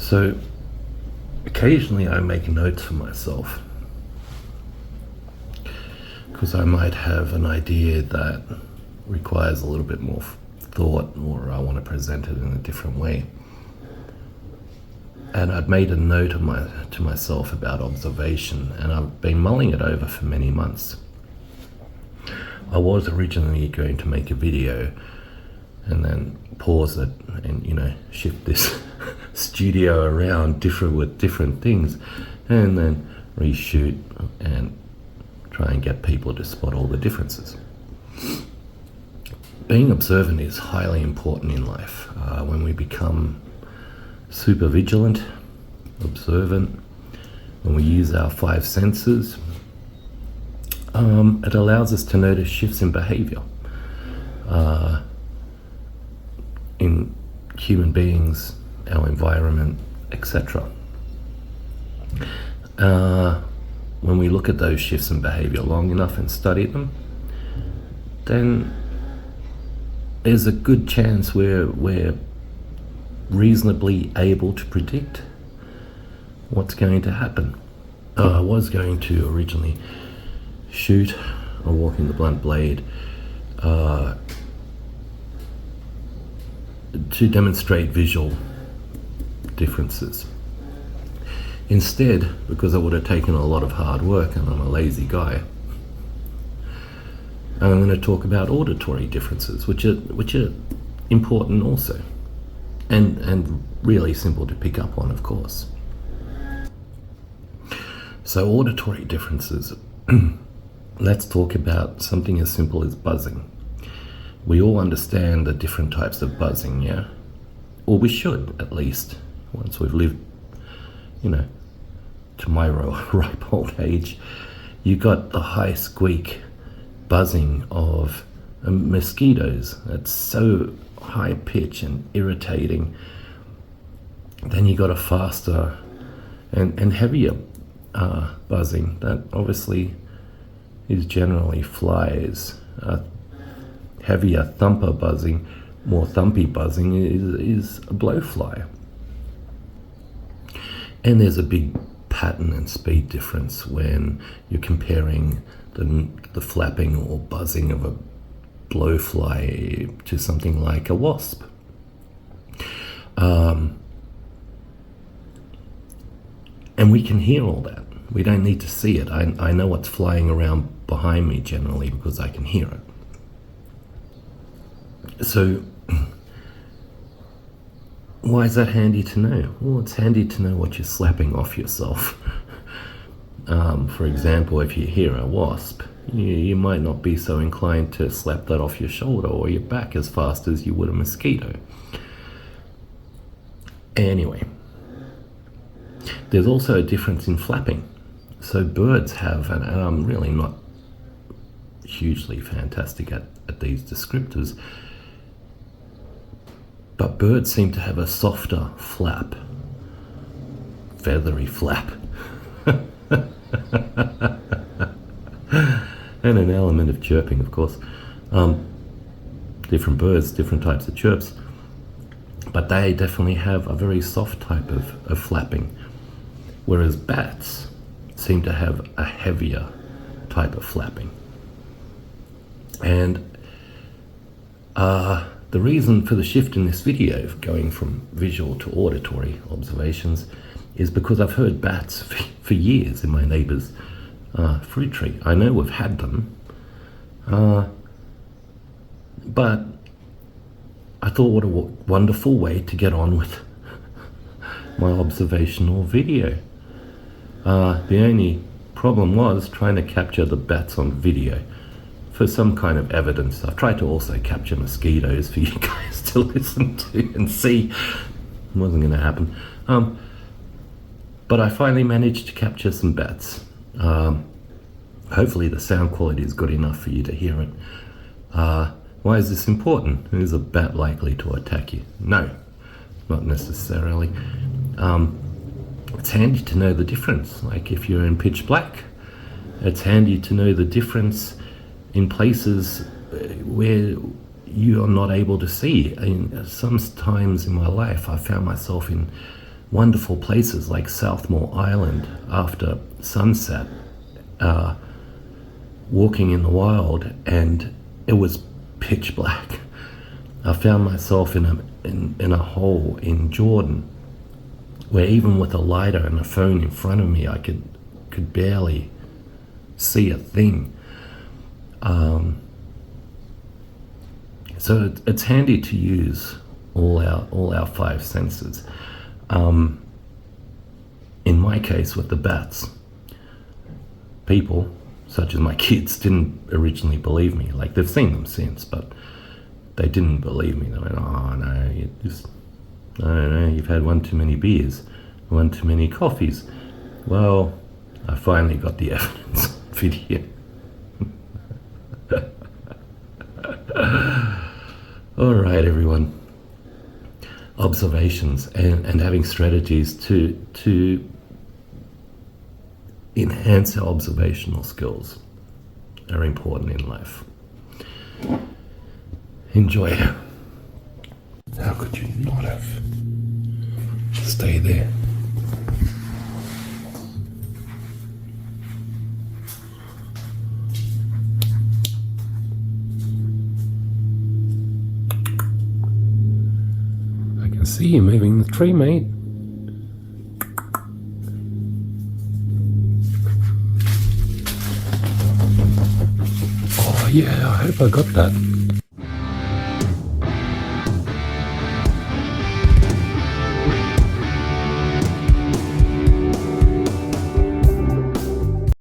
So occasionally I make notes for myself because I might have an idea that requires a little bit more thought, or I want to present it in a different way. And I'd made a note to myself about observation, and I've been mulling it over for many months. I was originally going to make a video and then pause it and shift this studio around with different things, and then reshoot and try and get people to spot all the differences. Being observant is highly important in life. When we become super vigilant, observant, when we use our 5 senses, it allows us to notice shifts in behavior in human beings, our environment, etc. When we look at those shifts in behavior long enough and study them, then there's a good chance we're reasonably able to predict what's going to happen. I was going to originally shoot a walking the blunt blade to demonstrate visual differences. Instead, because it would have taken a lot of hard work and I'm a lazy guy, I'm going to talk about auditory differences, which are important also, and really simple to pick up on, of course. So auditory differences. Let's talk about something as simple as buzzing. We all understand the different types of buzzing, yeah? Or we should, at least, once we've lived, to my ripe old age. You got the high squeak buzzing of mosquitoes. That's so high pitch and irritating. Then you got a faster and heavier buzzing that obviously is generally flies. Heavier thumper buzzing, more thumpy buzzing is a blowfly. And there's a big pattern and speed difference when you're comparing the flapping or buzzing of a blowfly to something like a wasp. And we can hear all that. We don't need to see it. I know what's flying around behind me generally because I can hear it. So why is that handy to know? Well, it's handy to know what you're slapping off yourself. For example, if you hear a wasp, you might not be so inclined to slap that off your shoulder or your back as fast as you would a mosquito. Anyway, there's also a difference in flapping. So birds have, and I'm really not hugely fantastic at these descriptors, but birds seem to have a softer flap, feathery flap, and an element of chirping, of course. Different birds, different types of chirps, but they definitely have a very soft type of flapping, whereas bats seem to have a heavier type of flapping. And the reason for the shift in this video, going from visual to auditory observations, is because I've heard bats for years in my neighbour's fruit tree. I know we've had them, but I thought what a wonderful way to get on with my observational video. The only problem was trying to capture the bats on video for some kind of evidence. I've tried to also capture mosquitoes for you guys to listen to and see. It wasn't going to happen. But I finally managed to capture some bats. Hopefully the sound quality is good enough for you to hear it. Why is this important? Is a bat likely to attack you? No, not necessarily. It's handy to know the difference. Like if you're in pitch black, it's handy to know the difference in places where you are not able to see. Sometimes in my life I found myself in wonderful places like Southmore Island after sunset, walking in the wild, and it was pitch black. I found myself in a hole in Jordan, where even with a lighter and a phone in front of me, I could barely see a thing. So it's handy to use all our five senses. In my case, with the bats, people such as my kids didn't originally believe me. Like, they've seen them since, but they didn't believe me. They went, "Oh no, I don't know, you've had one too many beers, one too many coffees." Well, I finally got the evidence on video. All right, everyone. Observations and having strategies to enhance our observational skills are important in life. Enjoy. How could you not have? Stay there. I can see you moving the tree, mate. Oh yeah, I hope I got that.